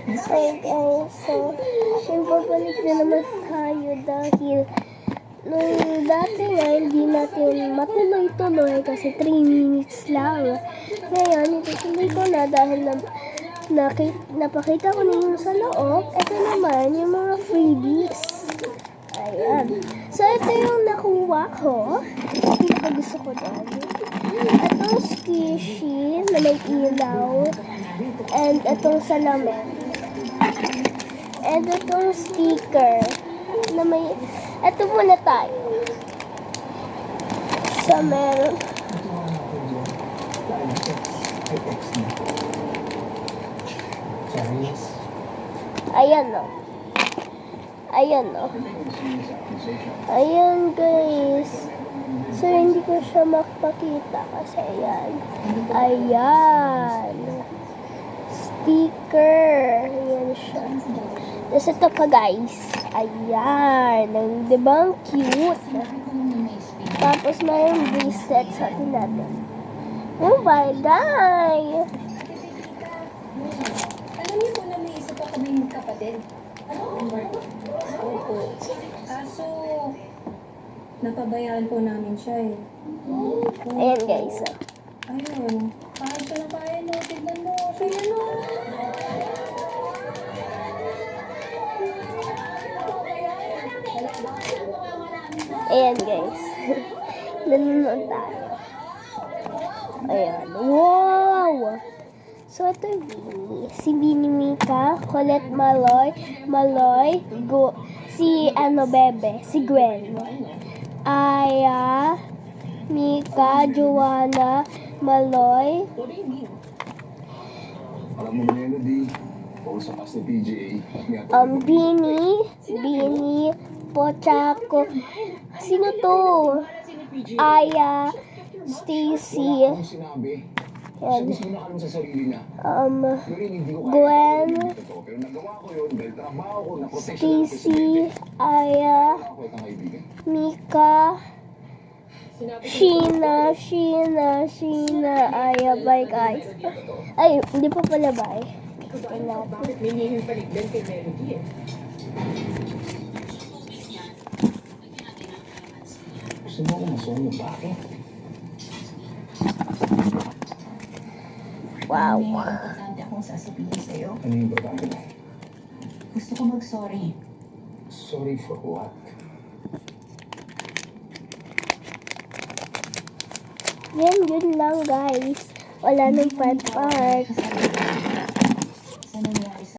Hey guys, so, syempre balik na naman tayo dahil nung dati nga hindi natin matuloy-tuloy kasi 3 minutes lang. Ngayon, itutuloy ko na dahil napakita ko na yung sa loob. Ito naman yung mga freebies. Ayan. So, ito yung nakuha ko. Pinaka gusto ko doon. Itong squishy na may ilaw. And itong salamin. And itong sticker na may... Ito muna tayo. So, meron... Ayan o. Ayan o. Ayan guys. So, hindi ko siya makapakita kasi ayan. Ayan. Sticker. Ayan siya. Tapos ito pa guys. Ayan. Diba ang cute? Tapos mayroong bracelet sa atin natin. Oh my God! Alam niyo po na may isa pa kaming kapatid? Opo. Kaso, napabayaan po namin siya eh. Ayan guys. Ayun. Kahit siya na kaya no, tignan mo. Siya no. Ayan guys. Nanonood tayo. Ayan. Wow! So, ito yung Bini. Si Bini Mika, Colette Maloy, si Bebe, si Gwen. Aya, Mika, Joanna, Maloy. Alam mo, Melody, kung sa pas ni PGA, Bini, Pochako. Sino to? Aya, Stacy, kung sinabi, and gusto mo na kalong sa sarili niya. Pero hindi ko Gwen, pero nagawa ko yun dahil trabaho ko na professional Stacy, Aya, ako at ang kaibigan. Mika, Sheena, Aya, bye guys. Ay, hindi pa pala bye. Bakit may nihing paligdan kay Melody eh? Gusto mo akong masonyo, bakit? Wow. May importante akong sasabihin sa'yo. Ano yung babae mo? Gusto ko mag-sorry. Sorry for what? Yun lang guys. Wala nang part.